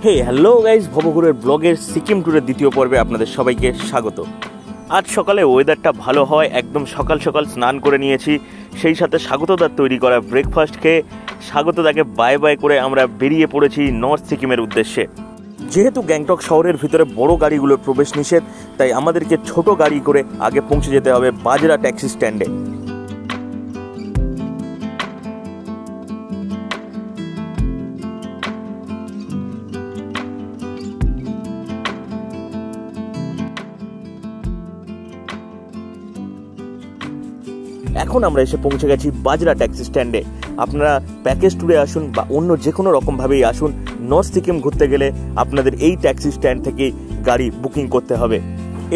Hello guys, ভবঘুরের ব্লগের সিকিম ট্যুরের দ্বিতীয় পর্বে আপনাদের সবাইকে স্বাগত। আজ সকালে ওয়েদারটা ভালো হয়, একদম সকাল সকাল স্নান করে নিয়েছি, সেই সাথে স্বাগতদার তৈরি করা ব্রেকফাস্ট খেয়ে স্বাগতদাকে বাই বাই করে আমরা বেরিয়ে পড়েছি নর্থ সিকিমের উদ্দেশ্যে। যেহেতু গ্যাংটক শহরের ভিতরে বড় গাড়িগুলোর প্রবেশ নিষেধ, তাই আমাদেরকে ছোট গাড়ি করে আগে পৌঁছে যেতে হবে বাজরা ট্যাক্সি স্ট্যান্ডে। এখন আমরা এসে পৌঁছে গেছি বাজরা ট্যাক্সি স্ট্যান্ডে। আপনারা প্যাকেজ ট্যুরে আসুন বা অন্য যে কোনো রকমভাবেই আসুন, নর্থ সিকিম ঘুরতে গেলে আপনাদের এই ট্যাক্সি স্ট্যান্ড থেকেই গাড়ি বুকিং করতে হবে।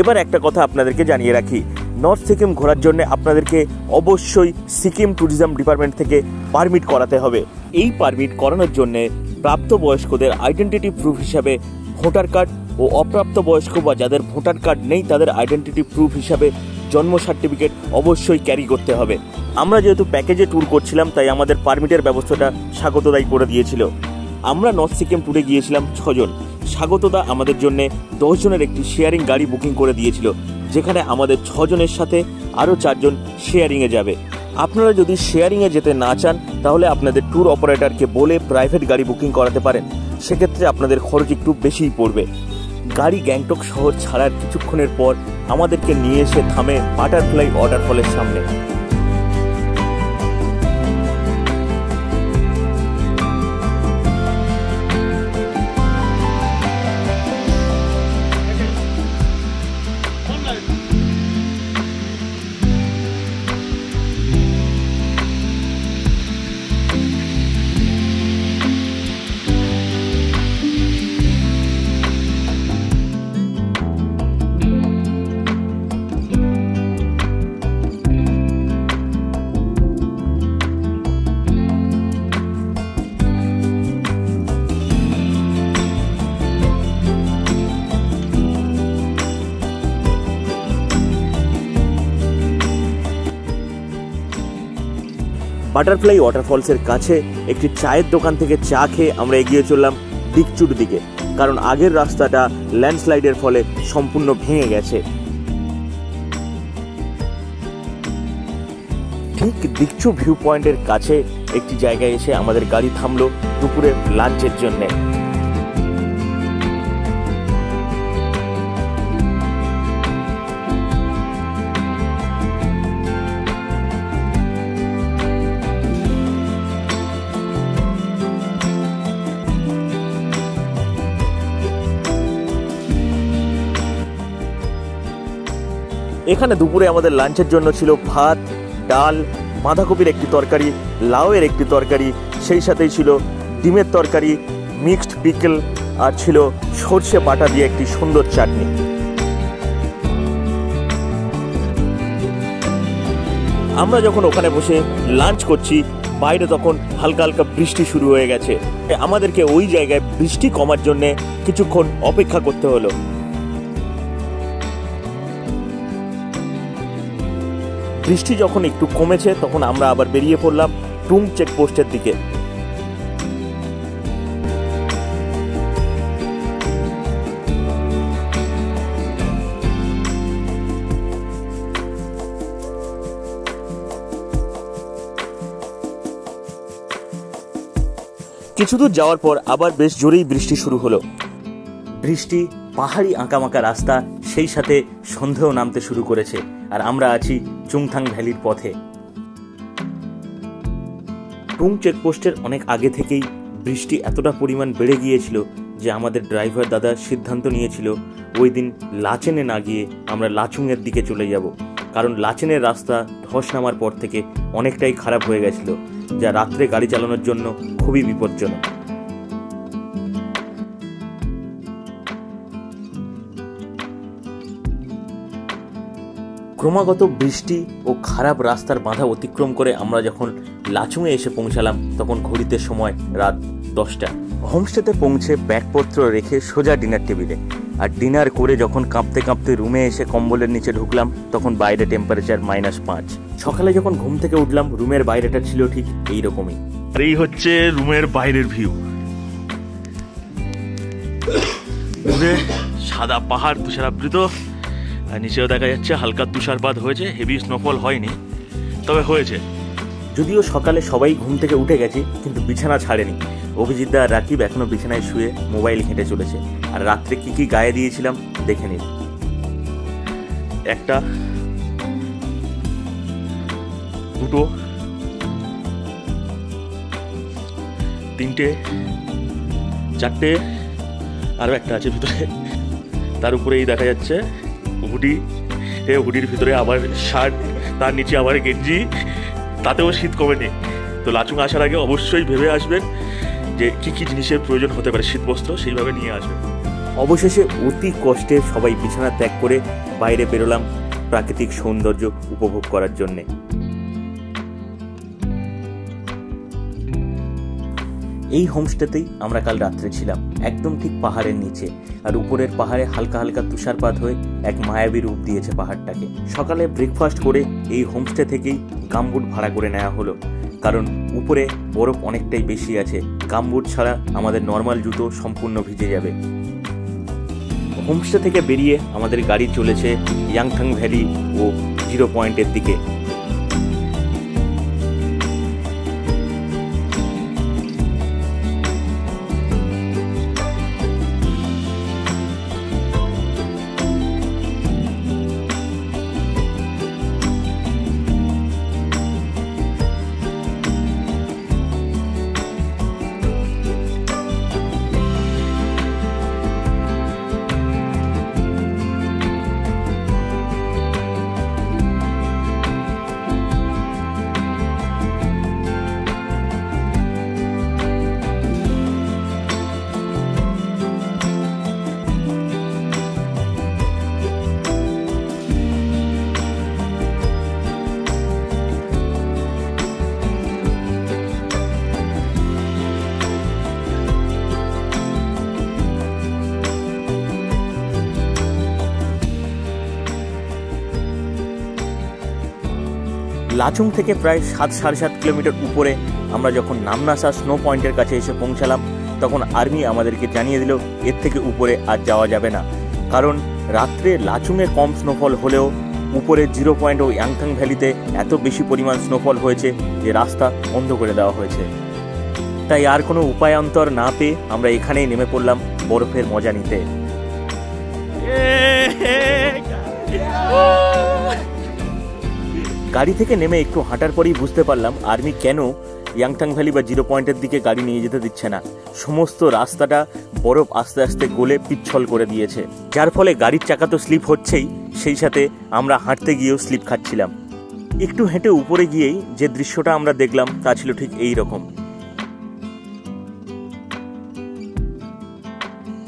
এবার একটা কথা আপনাদেরকে জানিয়ে রাখি, নর্থ সিকিম ঘোরার জন্য আপনাদেরকে অবশ্যই সিকিম ট্যুরিজম ডিপার্টমেন্ট থেকে পারমিট করাতে হবে। এই পারমিট করানোর জন্যে প্রাপ্তবয়স্কদের আইডেন্টিটি প্রুফ হিসাবে ভোটার কার্ড ও অপ্রাপ্তবয়স্ক বা যাদের ভোটার কার্ড নেই তাদের আইডেন্টিটি প্রুফ হিসাবে জন্ম সার্টিফিকেট অবশ্যই ক্যারি করতে হবে। আমরা যেহেতু প্যাকেজে ট্যুর করছিলাম, তাই আমাদের পারমিটের ব্যবস্থাটা স্বাগতদাই করে দিয়েছিল। আমরা নর্থ সিকিম ট্যুরে গিয়েছিলাম 6 জন। স্বাগতদা আমাদের জন্য 10 জনের একটি শেয়ারিং গাড়ি বুকিং করে দিয়েছিল, যেখানে আমাদের 6 জনের সাথে আরও 4 জন শেয়ারিংয়ে যাবে। আপনারা যদি শেয়ারিংয়ে যেতে না চান, তাহলে আপনাদের ট্যুর অপারেটরকে বলে প্রাইভেট গাড়ি বুকিং করাতে পারেন, সেক্ষেত্রে আপনাদের খরচ একটু বেশিই পড়বে। গাড়ি গ্যাংটক শহর ছাড়ার কিছুক্ষণের পর আমাদেরকে নিয়ে এসে থামে বাটারফ্লাই ওয়াটারফলের সামনে। বাটারফ্লাই ওয়াটারফলসের কাছে একটি চায়ের দোকান থেকে চা খেয়ে আমরা এগিয়ে চললাম ডিকচুর দিকে, কারণ আগের রাস্তাটা ল্যান্ডস্লাইডের ফলে সম্পূর্ণ ভেঙে গেছে। ঠিক ডিকচু ভিউ পয়েন্টের কাছে একটি জায়গায় এসে আমাদের গাড়ি থামলো দুপুরে লাঞ্চের জন্য। এখানে দুপুরে আমাদের লাঞ্চের জন্য ছিল ভাত, ডাল, বাঁধাকপির একটি তরকারি, লাউয়ের একটি তরকারি, সেই সাথেই ছিল ডিমের তরকারি, মিক্সড পিকল, আর ছিল সর্ষে বাটা দিয়ে একটি সুন্দর চাটনি। আমরা যখন ওখানে বসে লাঞ্চ করছি, বাইরে তখন হালকা হালকা বৃষ্টি শুরু হয়ে গেছে। আমাদেরকে ওই জায়গায় বৃষ্টি কমার জন্য কিছুক্ষণ অপেক্ষা করতে হলো। বৃষ্টি যখন একটু কমেছে, তখন আমরা আবার বেরিয়ে পড়লাম টুং চেকপোস্টের দিকে। কিছু দূর যাওয়ার পর আবার বেশ জোরেই বৃষ্টি শুরু হলো। বৃষ্টি, পাহাড়ি আঁকামাকা রাস্তা, সেই সাথে সন্ধেও নামতে শুরু করেছে, আর আমরা আছি চুংথাং ভ্যালির পথে। টুং চেকপোস্টের অনেক আগে থেকেই বৃষ্টি এতটা পরিমাণ বেড়ে গিয়েছিল যে আমাদের ড্রাইভার দাদা সিদ্ধান্ত নিয়েছিল ওই দিন লাচেনে না গিয়ে আমরা লাচুংয়ের দিকে চলে যাব, কারণ লাচেনের রাস্তা ধস নামার পর থেকে অনেকটাই খারাপ হয়ে গেছিল, যা রাত্রে গাড়ি চালানোর জন্য খুবই বিপজ্জনক। ক্রমাগত বৃষ্টি ও খারাপ রাস্তার বাধা অতিক্রম করে আমরা যখন লাচুংয়ে এসে পৌঁছালাম, তখন ঘড়িতে সময় রাত 10টা। হোমস্টেতে পৌঁছে ব্যাগপত্র রেখে সোজা ডিনার টেবিলে, আর ডিনার করে যখন কাঁপতে কাঁপতে রুমে এসে কম্বলের নিচে ঢুকলাম, তখন বাইরে টেম্পারেচার -5। সকালে যখন ঘুম থেকে উঠলাম, রুমের বাইরেটা ছিল ঠিক এইরকমই। আর এই হচ্ছে রুমের বাইরের ভিউ। দূরে সাদা পাহাড় তুষারাবৃত, আর নিচেও দেখা যাচ্ছে হালকা তুষারপাত হয়েছে, হেভি স্নোফল হয়নি, তবে হয়েছে। যদিও সকালে সবাই ঘুম থেকে উঠে গেছে, কিন্তু বিছানা ছাড়েনি। অভিজিৎ দা আর রাকিব এখনো বিছানায় শুয়ে মোবাইল ঘেঁটে চলেছে। আর রাত্রে কি কি গায়ে দিয়েছিলাম দেখে নিন। একটা, দুটো, তিনটে, চারটে, আরও একটা আছে ভিতরে। তার উপরেই দেখা যাচ্ছে হুডি, হুডির ভিতরে আবার শার্ট, তার নিচে আবার গেঞ্জি, তাতেও শীত কমেনি। তো লাচুং আসার আগে অবশ্যই ভেবে আসবেন যে কী কী জিনিসের প্রয়োজন হতে পারে, শীতবস্ত্র সেইভাবে নিয়ে আসবেন। অবশেষে অতি কষ্টে সবাই বিছানা ত্যাগ করে বাইরে বেরোলাম প্রাকৃতিক সৌন্দর্য উপভোগ করার জন্যে। এই হোমস্টেতেই আমরা কাল রাত্রে ছিলাম, একদম ঠিক পাহাড়ের নিচে। আর উপরের পাহাড়ে হালকা হালকা তুষারপাত হয়ে এক মায়াবী রূপ দিয়েছে পাহাড়টাকে। সকালে ব্রেকফাস্ট করে এই হোমস্টে থেকেই গামবুট ভাড়া করে নেওয়া হলো, কারণ উপরে বরফ অনেকটাই বেশি আছে। গামবুট ছাড়া আমাদের নর্মাল জুতো সম্পূর্ণ ভিজে যাবে। হোমস্টে থেকে বেরিয়ে আমাদের গাড়ি চলেছে ইয়াংথাং ভ্যালি ও 0 পয়েন্টের দিকে। লাচুং থেকে প্রায় 7-7.5 কিলোমিটার উপরে আমরা যখন নামনাসা স্নো পয়েন্টের কাছে এসে পৌঁছালাম, তখন আর্মি আমাদেরকে জানিয়ে দিল এর থেকে উপরে আর যাওয়া যাবে না, কারণ রাত্রে লাচুংয়ে কম স্নোফল হলেও উপরে 0 পয়েন্ট ও ইয়াংথাং ভ্যালিতে এত বেশি পরিমাণ স্নোফল হয়েছে যে রাস্তা বন্ধ করে দেওয়া হয়েছে। তাই আর কোনো উপায়ান্তর না পেয়ে আমরা এখানেই নেমে পড়লাম বরফের মজা নিতে। গাড়ি থেকে নেমে একটু হাঁটার পরেই বুঝতে পারলাম আর্মি কেন ইয়াংথাং ভ্যালি বা 0 পয়েন্টের দিকে গাড়ি নিয়ে যেতে দিচ্ছে না। সমস্ত রাস্তাটা বরফ আস্তে আস্তে গলে পিচ্ছল করে দিয়েছে, যার ফলে গাড়ির চাকা তো স্লিপ হচ্ছেই, সেই সাথে আমরা হাঁটতে গিয়েও স্লিপ খাচ্ছিলাম। একটু হেঁটে উপরে গিয়েই যে দৃশ্যটা আমরা দেখলাম তা ছিল ঠিক এই রকম।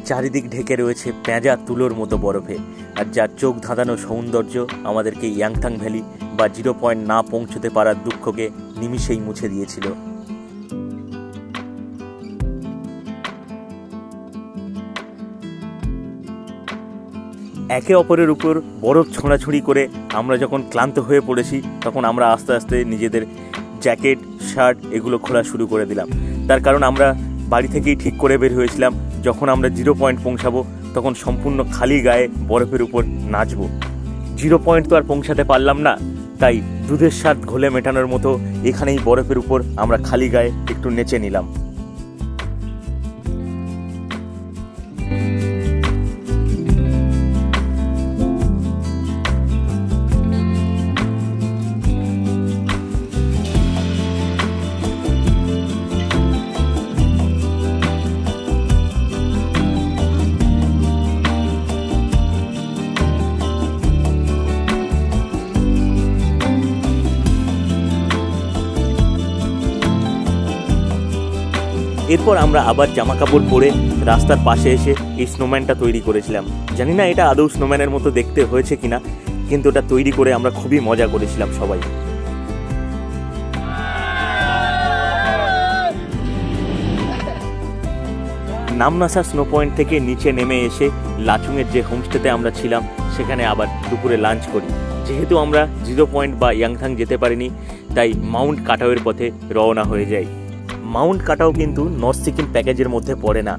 চারিদিক ঢেকে রয়েছে পেঁজা তুলোর মতো বরফে, আর যার চোখ ধাঁধানো সৌন্দর্য আমাদেরকে ইয়াংথাং ভ্যালি বা 0 পয়েন্ট না পৌঁছতে পারার দুঃখকে নিমিষেই মুছে দিয়েছিল। একে অপরের উপর বরফ ছোঁড়াছুঁড়ি করে আমরা যখন ক্লান্ত হয়ে পড়েছি, তখন আমরা আস্তে আস্তে নিজেদের জ্যাকেট, শার্ট এগুলো খোলা শুরু করে দিলাম। তার কারণ আমরা বাড়ি থেকেই ঠিক করে বের হয়েছিলাম যখন আমরা 0 পয়েন্ট পৌঁছাবো তখন সম্পূর্ণ খালি গায়ে বরফের উপর নাচবো। 0 পয়েন্ট তো আর পৌঁছাতে পারলাম না, তাই দুধের স্বাদ ঘোলে মেটানোর মতো এখানেই বরফের উপর আমরা খালি গায়ে একটু নেচে নিলাম। এরপর আমরা আবার জামা কাপড় পরে রাস্তার পাশে এসে এই স্নোম্যানটা তৈরি করেছিলাম। জানি না এটা আদৌ স্নোম্যানের মতো দেখতে হয়েছে কিনা, কিন্তু ওটা তৈরি করে আমরা খুবই মজা করেছিলাম সবাই। নামনাসা স্নো পয়েন্ট থেকে নিচে নেমে এসে লাচুংয়ের যে হোমস্টেতে আমরা ছিলাম সেখানে আবার দুপুরে লাঞ্চ করি। যেহেতু আমরা 0 পয়েন্ট বা ইয়াংথাং যেতে পারিনি, তাই মাউন্ট কাটাওয়ের পথে রওনা হয়ে যাই। মাউন্ট কাটাও কিন্তু নর্থ সিকিম প্যাকেজের মধ্যে পড়ে না।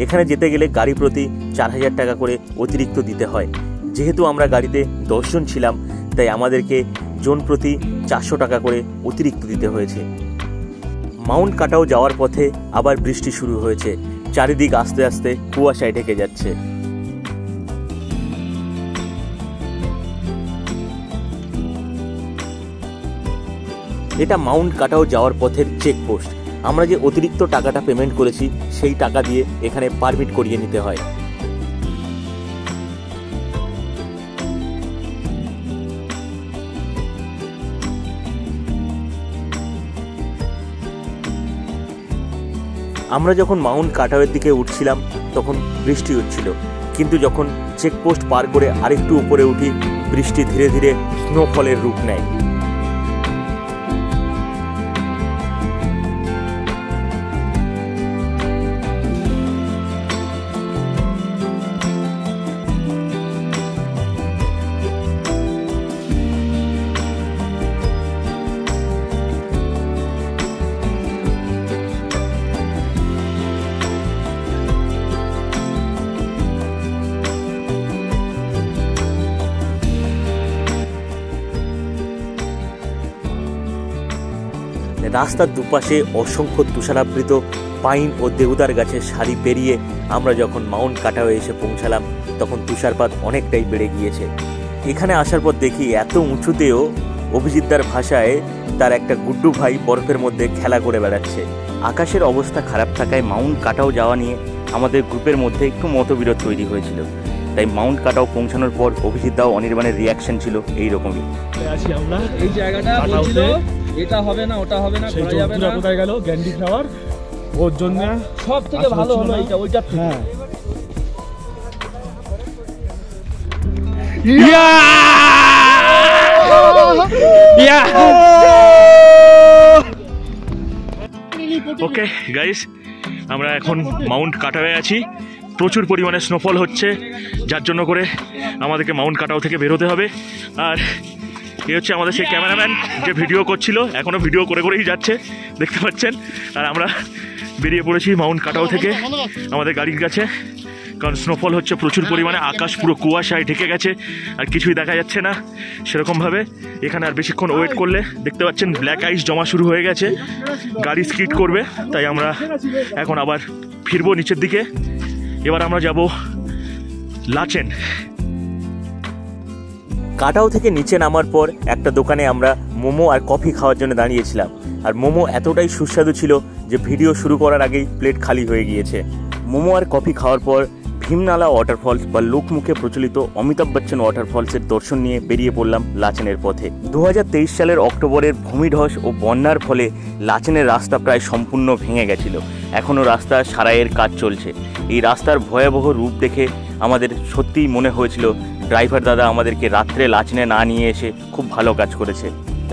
এখানে যেতে গেলে গাড়ি প্রতি 4000 টাকা করে অতিরিক্ত দিতে হয়। যেহেতু আমরা গাড়িতে 10 জন ছিলাম, তাই আমাদেরকে জন প্রতি 400 টাকা করে অতিরিক্ত দিতে হয়েছে। মাউন্ট কাটাও যাওয়ার পথে আবার বৃষ্টি শুরু হয়েছে। চারিদিক আস্তে আস্তে কুয়াশায় ঢেকে যাচ্ছে। এটা মাউন্ট কাটাও যাওয়ার পথের চেকপোস্ট। আমরা যে অতিরিক্ত টাকাটা পেমেন্ট করেছি সেই টাকা দিয়ে এখানে পারমিট করিয়ে নিতে হয়। আমরা যখন মাউন্ট কাটাওয়ের দিকে উঠছিলাম তখন বৃষ্টি হচ্ছিল, কিন্তু যখন চেকপোস্ট পার করে আরেকটু উপরে উঠি বৃষ্টি ধীরে ধীরে স্নোফলের রূপ নেয়। রাস্তার দুপাশে অসংখ্য তুষারাবৃত পাইন ও দেউদার গাছের সারি পেরিয়ে আমরা যখন মাউন্ট কাটাওয়ে এসে পৌঁছালাম তখন তুষারপাত অনেকটাই বেড়ে গিয়েছে। এখানে আসার পর দেখি এত উঁচুতেও অভিজিৎদার ভাষায় তার একটা গুড্ডু ভাই বরফের মধ্যে খেলা করে বেড়াচ্ছে। আকাশের অবস্থা খারাপ থাকায় মাউন্ট কাটাও যাওয়া নিয়ে আমাদের গ্রুপের মধ্যে একটু মতবিরোধ তৈরি হয়েছিল। তাই মাউন্ট কাটাও পৌঁছানোর পর অভিজিৎদাও অনির্বাণের রিয়াকশন ছিল এইরকমই। আমরা এই জায়গাটা বলছিল এটা হবে না ওটা হবে না করা যাবে না, কোথায় গেল গ্যান্ডি ফ্লাওয়ার, ওর জন্য সব থেকে ভালো হলো এটা ওইটা। হ্যাঁ ওকে গাইস, আমরা এখন মাউন্ট কাটাওয়ে আছি। প্রচুর পরিমাণে স্নোফল হচ্ছে, যার জন্য করে আমাদেরকে মাউন্ট কাটাও থেকে বেরোতে হবে। আর এ হচ্ছে আমাদের সেই ক্যামেরাম্যান যে ভিডিও করছিল, এখনও ভিডিও করে করেই যাচ্ছে, দেখতে পাচ্ছেন। আর আমরা বেরিয়ে পড়েছি মাউন্ট কাটাও থেকে আমাদের গাড়ির কাছে, কারণ স্নোফল হচ্ছে প্রচুর পরিমাণে। আকাশ পুরো কুয়াশায় ঢেকে গেছে আর কিছুই দেখা যাচ্ছে না সেরকমভাবে। এখানে আর বেশিক্ষণ ওয়েট করলে দেখতে পাচ্ছেন ব্ল্যাক আইস জমা শুরু হয়ে গেছে, গাড়ি স্কিড করবে। তাই আমরা এখন আবার ফিরবো নিচের দিকে। এবার আমরা যাব লাচেন। কাটাও থেকে নিচে নামার পর একটা দোকানে আমরা মোমো আর কফি খাওয়ার জন্য দাঁড়িয়েছিলাম। আর মোমো এতটাই সুস্বাদু ছিল যে ভিডিও শুরু করার আগেই প্লেট খালি হয়ে গিয়েছে। মোমো আর কফি খাওয়ার পর ভীমনালা ওয়াটারফলস বা লোকমুখে প্রচলিত অমিতাভ বচ্চন ওয়াটারফলসের দর্শন নিয়ে বেরিয়ে পড়লাম লাচেনের পথে। 2023 সালের অক্টোবরের ভূমিধস ও বন্যার ফলে লাচেনের রাস্তা প্রায় সম্পূর্ণ ভেঙে গেছিল। এখনও রাস্তা সারাইয়ের কাজ চলছে। এই রাস্তার ভয়াবহ রূপ দেখে আমাদের সত্যিই মনে হয়েছিল ড্রাইভার দাদা আমাদেরকে রাত্রে লাচেনে না নিয়ে এসে খুব ভালো কাজ করেছে।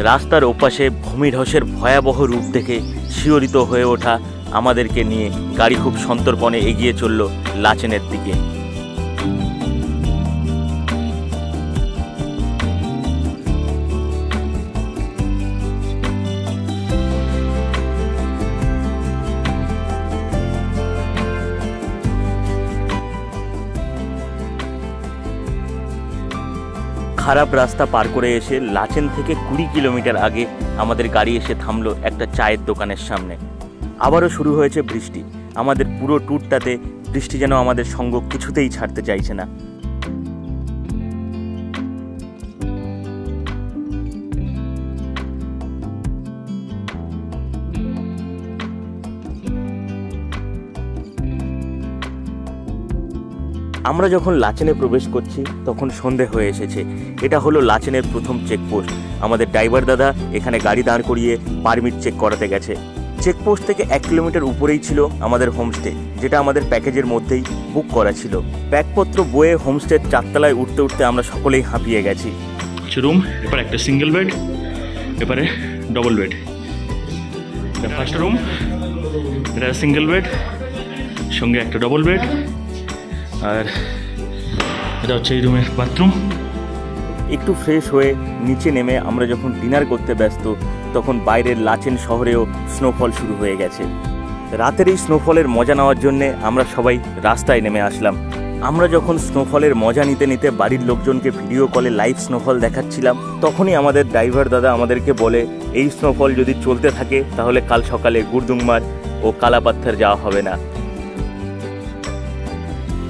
রাস্তার ওপাশে ভূমিধসের ভয়াবহ রূপ দেখে শিহরিত হয়ে ওঠা আমাদেরকে নিয়ে গাড়ি খুব সন্তর্পণে এগিয়ে চলল লাচেনের দিকে। খারাপ রাস্তা পার করে এসে লাচেন থেকে 20 কিলোমিটার আগে আমাদের গাড়ি এসে থামলো একটা চায়ের দোকানের সামনে। আবারও শুরু হয়েছে বৃষ্টি। আমাদের পুরো ট্যুরটাতে বৃষ্টি যেন আমাদের সঙ্গ কিছুতেই ছাড়তে চাইছে না। আমরা যখন লাচেনে প্রবেশ করছি তখন সন্ধে হয়ে এসেছে। এটা হলো লাচেনের প্রথম চেকপোস্ট। আমাদের ড্রাইভার দাদা এখানে গাড়ি দাঁড় করিয়ে পারমিট চেক করাতে গেছে। চেকপোস্ট থেকে 1 কিলোমিটার উপরেই ছিল আমাদের হোমস্টে, যেটা আমাদের প্যাকেজের মধ্যেই বুক করা ছিল। ব্যাগপত্র বয়ে হোমস্টের 4 তলায় উঠতে উঠতে আমরা সকলেই হাঁপিয়ে গেছি। রুম, এবার একটা সিঙ্গেল বেড, এবারে ডবল বেড। এটা ফার্স্ট রুম, এটা সিঙ্গেল বেড, সঙ্গে একটা ডবল বেড। আর এটা হচ্ছে এই রুমের বাথরুম। একটু ফ্রেশ হয়ে নিচে নেমে আমরা যখন ডিনার করতে ব্যস্ত তখন বাইরের লাচেন শহরেও স্নোফল শুরু হয়ে গেছে। রাতের এই স্নোফলের মজা নেওয়ার জন্যে আমরা সবাই রাস্তায় নেমে আসলাম। আমরা যখন স্নোফলের মজা নিতে নিতে বাড়ির লোকজনকে ভিডিও কলে লাইভ স্নোফল দেখাচ্ছিলাম, তখনই আমাদের ড্রাইভার দাদা আমাদেরকে বলে এই স্নোফল যদি চলতে থাকে তাহলে কাল সকালে গুরদুংমার ও কালাপাত্থর যাওয়া হবে না।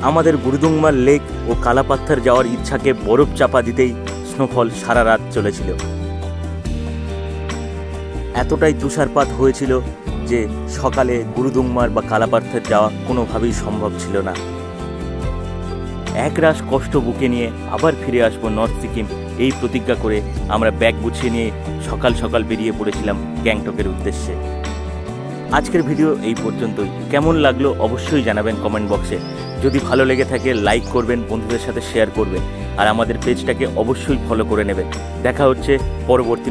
আমাদের গুরদুংমার লেক ও কালাপাত্থর যাওয়ার ইচ্ছাকে বরফ চাপা দিতেই স্নোফল সারা রাত চলেছিল। এতটাই তুষারপাত হয়েছিল যে সকালে গুরদুংমার বা কালাপাত্থর যাওয়া কোনোভাবেই সম্ভব ছিল না। একরাশ কষ্ট বুকে নিয়ে আবার ফিরে আসবো নর্থ সিকিম, এই প্রতিজ্ঞা করে আমরা ব্যাগ গুছিয়ে নিয়ে সকাল সকাল বেরিয়ে পড়েছিলাম গ্যাংটকের উদ্দেশ্যে। আজকের ভিডিও এই পর্যন্তই। কেমন লাগলো অবশ্যই জানাবেন কমেন্ট বক্সে। যদি ভালো লেগে থাকে লাইক করবেন, বন্ধুদের সাথে শেয়ার করবেন, আর আমাদের পেজটাকে অবশ্যই ফলো করে নেবেন। দেখা হচ্ছে পরবর্তী